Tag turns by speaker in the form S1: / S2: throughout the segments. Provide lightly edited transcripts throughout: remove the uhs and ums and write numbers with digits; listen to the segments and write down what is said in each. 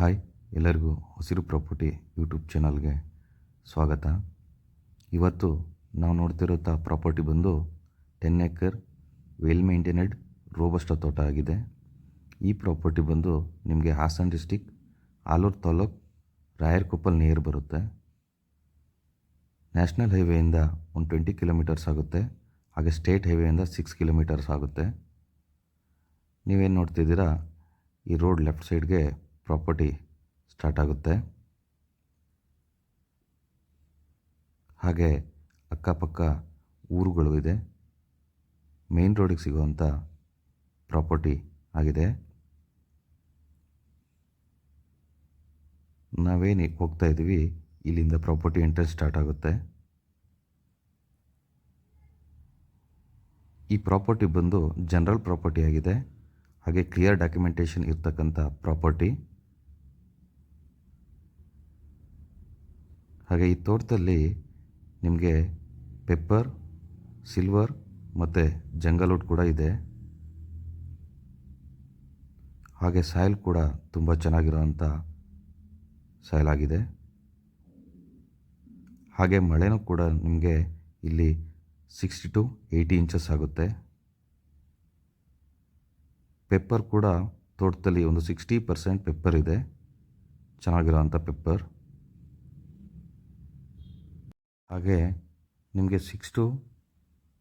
S1: Hi, ಎಲ್ಲರಿಗೂ ಹಸಿರು property YouTube ಚಾನಲ್ಗೆ ಸ್ವಾಗತ. ಇವತ್ತು ನಾವು ನೋಡ್ತಿರೋ ಪ್ರಾಪರ್ಟಿ ಬಂದು 10 ಎಕರ್ ವೆಲ್ ಮೇಂಟೈನೆಡ್ ರೋಬಸ್ಟ ತೋಟ ಆಗಿದೆ. ಈ ಪ್ರಾಪರ್ಟಿ ಬಂದು ನಿಮಗೆ ಹಾಸನ ಡಿಸ್ಟಿಕ್ ಆಲೂರು ತಾಲೂಕು ರಾಯರಕೊಪ್ಪಲ್ ನಿಯರ್ ಬರುತ್ತೆ. ನ್ಯಾಷನಲ್ ಹೈವೇಯಿಂದ ಒಂದು 20 ಕಿಲೋಮೀಟರ್ಸ್ ಆಗುತ್ತೆ. ಹಾಗೆ ಸ್ಟೇಟ್ ಹೈವೇಯಿಂದ 6 ಕಿಲೋಮೀಟರ್ಸ್ ಆಗುತ್ತೆ. ನೀವೇನು ನೋಡ್ತಿದ್ದೀರಾ, ಈ ರೋಡ್ ಲೆಫ್ಟ್ ಸೈಡ್ಗೆ ಪ್ರಾಪರ್ಟಿ ಸ್ಟಾರ್ಟ್ ಆಗುತ್ತೆ. ಹಾಗೆ ಅಕ್ಕಪಕ್ಕ ಊರುಗಳು ಇದೆ. ಮೇನ್ ರೋಡಿಗೆ ಸಿಗುವಂಥ ಪ್ರಾಪರ್ಟಿ ಆಗಿದೆ. ನಾವೇನು ಹೋಗ್ತಾ ಇದ್ದೀವಿ, ಇಲ್ಲಿಂದ ಪ್ರಾಪರ್ಟಿ ಎಂಟ್ರೆನ್ಸ್ ಸ್ಟಾರ್ಟ್ ಆಗುತ್ತೆ. ಈ ಪ್ರಾಪರ್ಟಿ ಬಂದು ಜನರಲ್ ಪ್ರಾಪರ್ಟಿ ಆಗಿದೆ. ಹಾಗೆ ಕ್ಲಿಯರ್ ಡಾಕ್ಯುಮೆಂಟೇಷನ್ ಇರ್ತಕ್ಕಂಥ ಪ್ರಾಪರ್ಟಿ. ಹಾಗೆ ಈ ತೋಟದಲ್ಲಿ ನಿಮಗೆ ಪೆಪ್ಪರ್, ಸಿಲ್ವರ್ ಮತ್ತು ಜಂಗಲ್ವುಡ್ ಕೂಡ ಇದೆ. ಹಾಗೆ ಸಾಯಿಲ್ ಕೂಡ ತುಂಬ ಚೆನ್ನಾಗಿರೋವಂಥ ಸಾಯಿಲ್ ಆಗಿದೆ. ಹಾಗೆ ಮಳೆನೂ ಕೂಡ ನಿಮಗೆ ಇಲ್ಲಿ 60 to 80 ಇಂಚಸ್ ಆಗುತ್ತೆ. ಪೆಪ್ಪರ್ ಕೂಡ ತೋಟದಲ್ಲಿ ಒಂದು 60% ಪೆಪ್ಪರ್ ಇದೆ, ಚೆನ್ನಾಗಿರೋವಂಥ ಪೆಪ್ಪರ್. ಹಾಗೆ ನಿಮಗೆ 6 to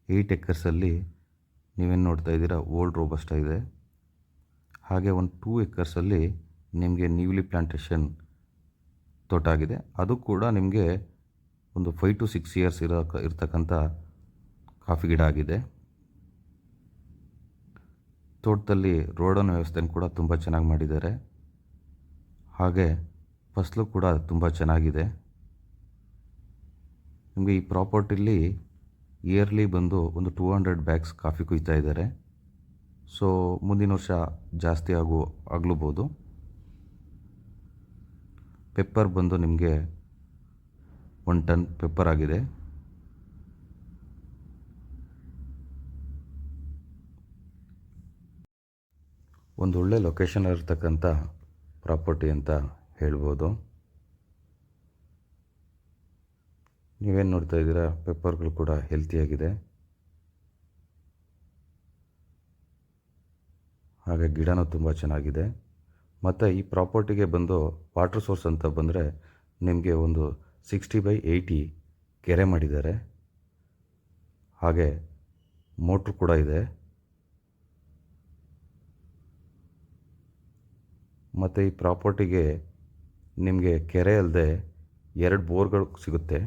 S1: 8 ಎಕರ್ಸಲ್ಲಿ ನೀವೇನು ನೋಡ್ತಾ ಇದ್ದೀರಾ, ಓಲ್ಡ್ ರೋಬಸ್ಟ ಇದೆ. ಹಾಗೆ ಒಂದು 2 ಎಕರ್ಸಲ್ಲಿ ನಿಮಗೆ ನ್ಯೂಲಿ ಪ್ಲಾಂಟೇಷನ್ ತೋಟ ಆಗಿದೆ. ಅದು ಕೂಡ ನಿಮಗೆ ಒಂದು 5 to 6 ಇಯರ್ಸ್ ಇರ್ತಕ್ಕಂಥ ಕಾಫಿ ಗಿಡ ಆಗಿದೆ. ತೋಟದಲ್ಲಿ ರೋಡನ್ ವ್ಯವಸ್ಥೆನ ಕೂಡ ತುಂಬ ಚೆನ್ನಾಗಿ ಮಾಡಿದ್ದಾರೆ. ಹಾಗೆ ಫಸಲು ಕೂಡ ತುಂಬ ಚೆನ್ನಾಗಿದೆ. ನಿಮಗೆ ಈ ಪ್ರಾಪರ್ಟಿಲಿ ಇಯರ್ಲಿ ಬಂದು ಒಂದು 200 ಬ್ಯಾಗ್ಸ್ ಕಾಫಿ ಕುಯ್ತಾ ಇದ್ದಾರೆ. ಸೊ ಮುಂದಿನ ವರ್ಷ ಜಾಸ್ತಿ ಆಗ್ಲೂಬೋದು. ಪೆಪ್ಪರ್ ಬಂದು ನಿಮಗೆ 1 ಟನ್ ಪೆಪ್ಪರ್ ಆಗಿದೆ. ಒಂದು ಒಳ್ಳೆ ಲೊಕೇಶನ್ ಇರ್ತಕ್ಕಂಥ ಪ್ರಾಪರ್ಟಿ ಅಂತ ಹೇಳ್ಬೋದು. ನೀವೇನು ನೋಡ್ತಾ ಇದ್ದೀರಾ, ಪೆಪ್ಪರ್ಗಳು ಕೂಡ ಹೆಲ್ತಿಯಾಗಿದೆ. ಹಾಗೆ ಗಿಡನೂ ತುಂಬ ಚೆನ್ನಾಗಿದೆ. ಮತ್ತು ಈ ಪ್ರಾಪರ್ಟಿಗೆ ಬಂದು ವಾಟರ್ ಸೋರ್ಸ್ ಅಂತ ಬಂದರೆ ನಿಮಗೆ ಒಂದು 60/80 ಕೆರೆ ಮಾಡಿದ್ದಾರೆ. ಹಾಗೆ ಮೋಟ್ರು ಕೂಡ ಇದೆ. ಮತ್ತು ಈ ಪ್ರಾಪರ್ಟಿಗೆ ನಿಮಗೆ ಕೆರೆ ಅಲ್ಲದೆ 2 ಬೋರ್ಗಳು ಸಿಗುತ್ತೆ.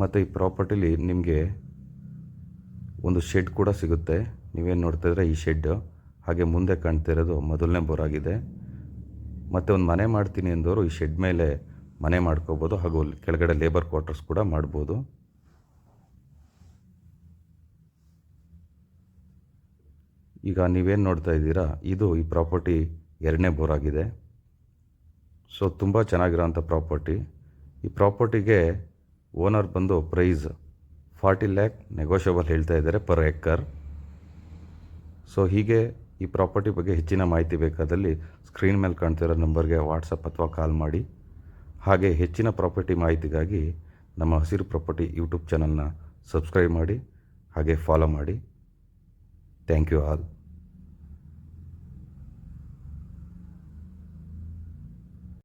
S1: ಮತ್ತು ಈ ಪ್ರಾಪರ್ಟಿಲಿ ನಿಮಗೆ ಒಂದು ಶೆಡ್ ಕೂಡ ಸಿಗುತ್ತೆ. ನೀವೇನು ನೋಡ್ತಾ ಇದ್ರೆ ಈ ಶೆಡ್. ಹಾಗೆ ಮುಂದೆ ಕಾಣ್ತಿರೋದು ಮೊದಲನೇ ಬೋರ್ ಆಗಿದೆ. ಮತ್ತು ಒಂದು ಮನೆ ಮಾಡ್ತೀನಿ ಅಂದವರು ಈ ಶೆಡ್ ಮೇಲೆ ಮನೆ ಮಾಡ್ಕೋಬೋದು. ಹಾಗೂ ಕೆಳಗಡೆ ಲೇಬರ್ ಕ್ವಾರ್ಟರ್ಸ್ ಕೂಡ ಮಾಡ್ಬೋದು. ಈಗ ನೀವೇನು ನೋಡ್ತಾ ಇದ್ದೀರಾ, ಇದು ಈ ಪ್ರಾಪರ್ಟಿ 2ನೇ ಬೋರ್ ಆಗಿದೆ. ಸೊ ತುಂಬ ಚೆನ್ನಾಗಿರೋಂಥ ಪ್ರಾಪರ್ಟಿ. ಈ ಪ್ರಾಪರ್ಟಿಗೆ ಓನರ್ ಬಂದು ಪ್ರೈಸ್ 40 lakh ನೆಗೋಷಿಯಬಲ್ ಹೇಳ್ತಾ ಇದ್ದಾರೆ ಪರ್ ಎಕರ್. ಸೊ ಹೀಗೆ ಈ ಪ್ರಾಪರ್ಟಿ ಬಗ್ಗೆ ಹೆಚ್ಚಿನ ಮಾಹಿತಿ ಬೇಕಾದಲ್ಲಿ ಸ್ಕ್ರೀನ್ ಮೇಲೆ ಕಾಣ್ತಿರೋ ನಂಬರ್ಗೆ ವಾಟ್ಸಪ್ ಅಥವಾ ಕಾಲ್ ಮಾಡಿ. ಹಾಗೆ ಹೆಚ್ಚಿನ ಪ್ರಾಪರ್ಟಿ ಮಾಹಿತಿಗಾಗಿ ನಮ್ಮ ಹಸಿರು ಪ್ರಾಪರ್ಟಿ ಯೂಟ್ಯೂಬ್ ಚಾನಲ್ನ ಸಬ್ಸ್ಕ್ರೈಬ್ ಮಾಡಿ, ಹಾಗೆ ಫಾಲೋ ಮಾಡಿ. Thank you all.